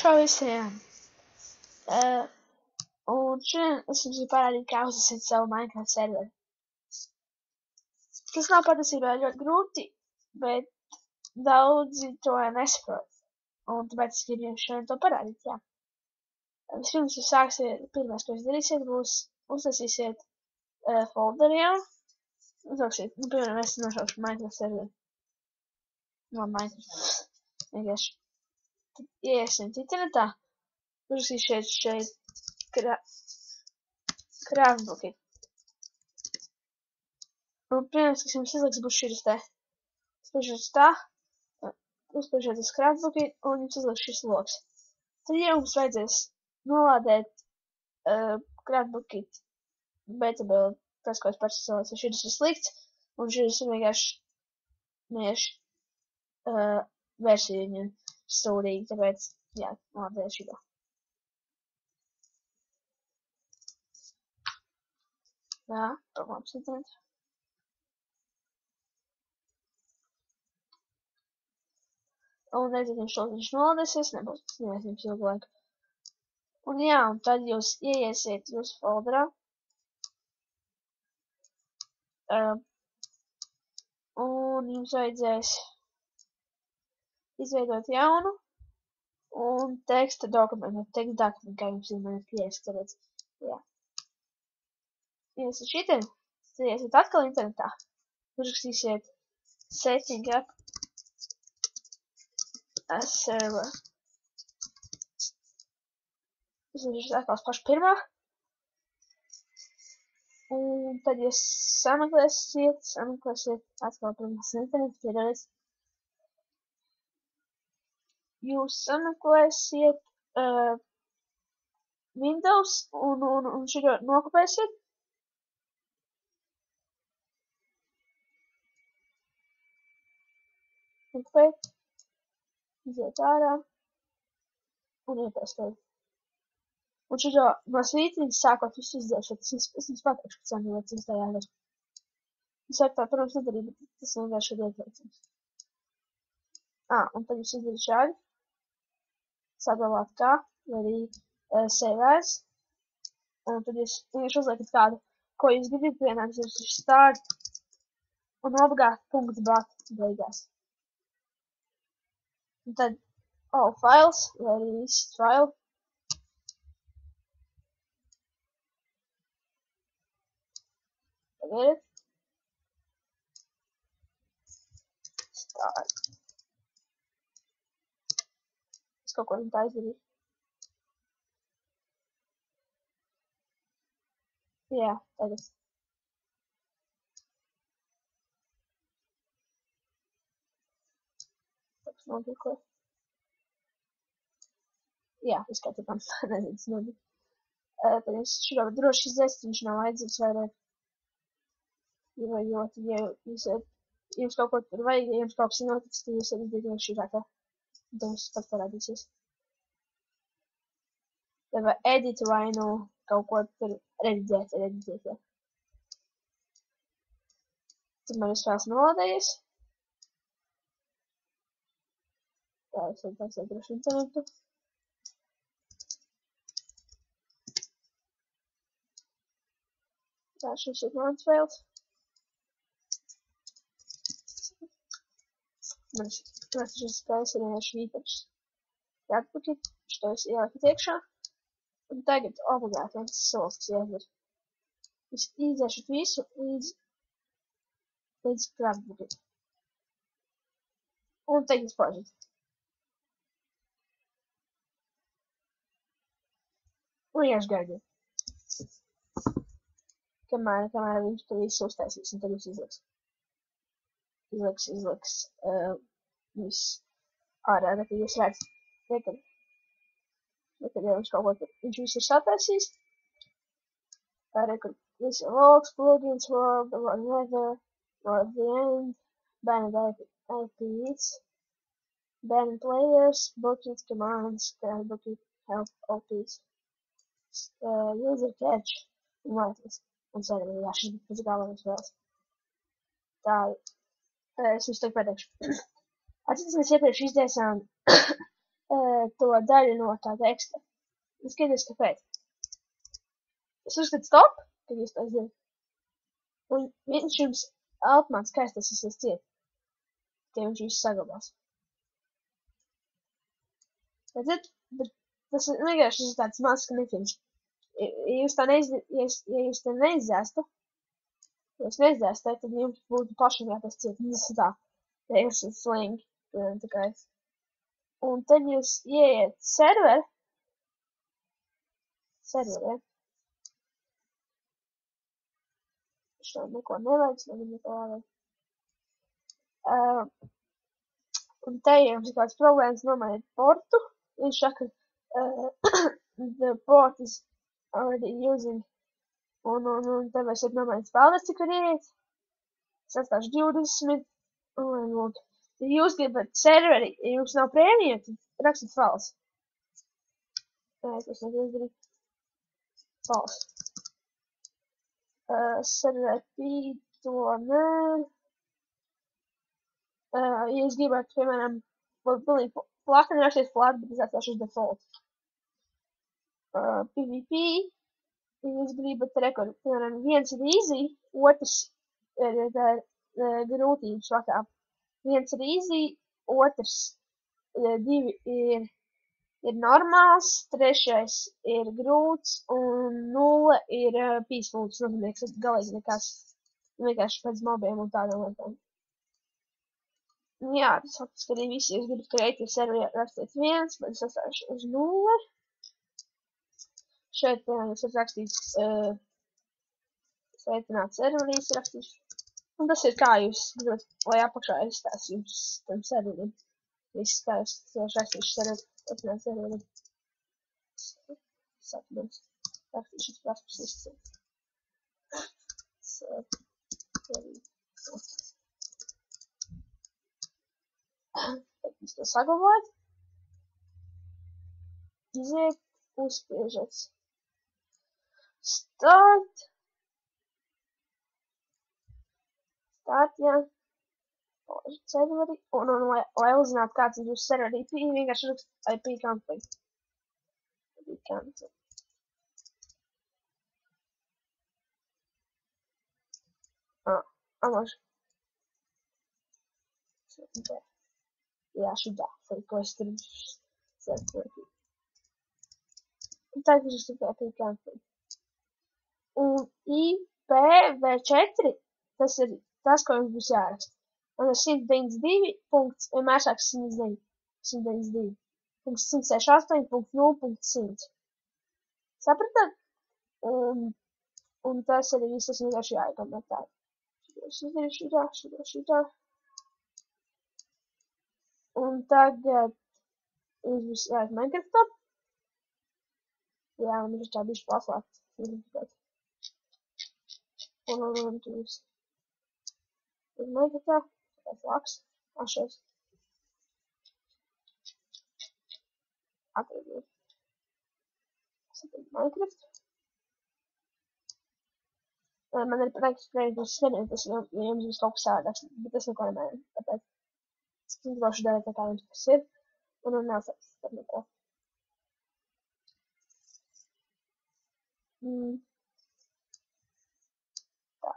Čau visiem! Un šodien es jums gribu parādīt, kā uztaisīt savu Minecraft serveri. Tas nav patiesībā ļoti grūti, bet daudzi to nesaprot. Un tāpēc es gribu jums šodien to parādīt, jā. Vispirms jūs sāksiet, pirmais, ko jūs darīsiet, būs uztaisīsiet folderiem. Uzauksiet, piemēram, es nošaukšu Minecraft serveri. No Minecraft. Vienkārši. Tad iesim internetā. Uzrakstīsiet šeit craftbooki. Un pirmais, kas jums izliks, būs šis te. Uzspiežat tā, uzspiežat uz craftbooki un jums izliks šis loks. Tad jums vajadzēs nolādēt craftbooki beta build, tas, ko es personalizēju. Šis ir slikts un šis ir vienkārši versija viņam stūrīgi, tāpēc, jā, nolādēt šito. Jā, problēmas internetu. Un redziet, viņš nolādēsies, nebūs jums ilgu laiku. Un jā, un tad jūs ieiesiet jūsu folderā. Un jums vajadzēs izveidot jaunu un teksta dokumentu, kā jums ir man pieejas, tāpēc, jā. Iesiet šitien, tad iesiet atkal internetā, uzrakstīsiet setting up a server. Uzrakstīsiet atkal pašu pirmā. Un tad jūs sameklēsiet atkal pirmās internetu, piedodies. Jūs sameklēsiet Windows un šito nokopēsiet. Nokopēt, iziet ārā un iepēstēt. Un šito no svītriņas sākot visu izdzēšot. Es jums pateikšu, ka cik jums tā jādara. Es varu tā, protams, nedarīt, bet tas vienkārši ir ieteicams. Un tad jūs izdarīt šādi. Saglabāt kā, vai arī save as. Un tad jūs vienkārši uzliekat kādu, ko jūs gribat, pienāks jūs ir start un obligāti .bat beigās. Un tad all files, vai arī viss file. Pagaidiet. Start. Es kaut ko tā izdarīju. Jā, tagad. Tāds nopirko. Jā, izskatīt man nezinu, nopirko. Tad jums šito droši izdzēst, viņš nav vajadzīgs vairāk. Jo, ja jums kaut ko tur vajag, ja jums kaut kas ir noticis, tad jūs arī izdarīt šī tā kā. Tad jums pat parādīsies. Tad vai edit vai nu kaut ko tur rediģēt, jā. Tad man viss vēlas nolādējies. Tā, es vēl taisiet droši internetu. Tā, šis ir mans fails. Man šis spēles ir vienkārši īpašs. Craftbooki, što es ieliku iekšā. Un tagad obligāti viens solis, kas jāizdara. Jūs izdzēšat visu līdz craftbooki. Un tagad jūs pažat. Un vienkārši gaidiet. Kamēr viņš to visu uztaisīs, un tad jūs izliks. Izliks viss ārā, tad jūs redzat. Nekad jau viņš kaut ko tur, viņš visu ir sataisījis. Rekord, visi logs, plugins, world, whatever, at the end, banned IPs, banned players, bucket commands, bucket help OPs, user catch, un whitelist. Un sēdē, jā, šis bija pēc galvenais vēlas. Tā, es jums tagad pateikšu. Atcīm, mēs iepriekš izdzēsām to daļu no tā teksta. Skaties, kāpēc. Es uzskatu stop, kad jūs to zināt. Un viņš jums automātiski aiztaisīsies ciet, tie viņš visu saglabās. Redzat? Bet tas ir vienkārši tāds mazs knifiņš. Ja jūs tā neizdzēstu, tad jums būtu pašam jātais ciet. Tas ir tā, tas ir slinki. Un tad jūs ieiet serveri, ja? Šo neko nevajag, neko vajag. Un te jums ir kāds problēmas nomainīt portu. Viņš saka, the port is already using. Un te mēs varam nomainīt spēlēs, cik var ieiet. Es atstāšu 20. Un lūk. Ja jūs gribat serveri, ja jums nav prēmija, tad rakstiet false. Tas negribu darīt. False. Serveri to nē. Ja jūs gribat, piemēram, pilnīgi plakani rakstiet flat, bet es atstāšu uz default. PvP. Ja jūs gribat rekord, piemēram, viens ir easy, otrs ir grūtības vatā. Viens ir easy, otrs divi ir normāls, trešais ir grūts un 0 ir peaceful. Tas nozīmē, ka tas galīgi nekas, vienkārši pēc mobiem un tādām lietām. Jā, tas faktiski arī visi, jūs gribat creative serveri rakstiet 1, bet es atstāšu uz 0. Šeit jūs varat rakstīt sveicināt serverīs rakstīšu. Un tas ir kā jūs gribat, lai apakšā izstās jums tam serverim. Viss kā jūs rakstīšu serverim. Sapņums. Rakstīšu prasmes izcīt. Tad jūs to saglabājat. Iziet, uzspiežat. Start, jā. Serveri. Un lai uzzinātu, kāds ir jūsu serveri IP, vienkārši rakst IP conflict. IP conflict. Amaž. Jā, šitā. Ko es tur serveri. Tā ir tikai IP conflict. Un IPv4, tas ir tas, ko jums būs jāraksta. Un ir 192. Vienmēr sāks 192.168.0.100. Sapratat? Un tas arī viss, tas vienkārši jāiekomentē. Šitā. Un tagad jums būs jāiet Minecraftā. Jā, un viņš tā bišķi paslēgt. Un tur viss. Uz Minecraftā. Flaks. Šeit. Atradiet. Minecraft. Man ir reģistrējis, tas nevienu, tas jums būs kaut kas sādāks, bet es neko nemēnu. Tāpēc es došu darīt tā kā jums kas ir. Un nesāks par neko. Tā.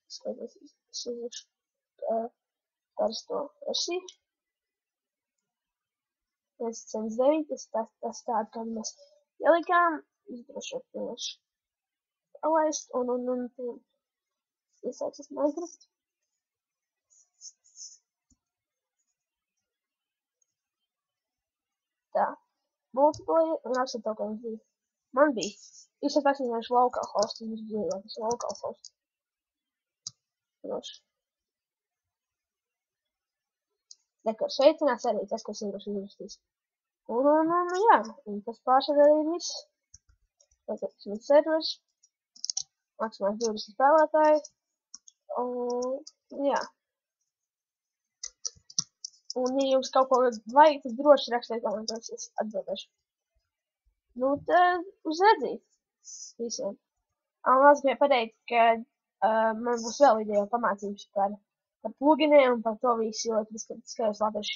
Es uzlikšu parasto versiju. 1.9, tas tādu, kādu mēs ielikām. Izdrošot pilnši palaist un iesāksies Minecraft. Tā. Multiplayer un rakstiet to, kā jums bija. Man bija. Jūs esat aktīvinājuši localhost, jums bija tas localhost. Droši. Dekor sveicinās arī tas, ko es iegrošu izrastīs. Un jā, un tas pārsvarā ir viss. Tātad tas ir servers. Maksimāls 20 spēlētāji. Un jā. Un ja jums kaut ko vajag, tad droši rakstiet komentāros, es atbildēšu. Nu, tad uz redzīt visiem. Un vēl es gribēju pateikt, ka man būs vēl video pamācības par par poginiem un par to visu, jo tad es skatījos latviešu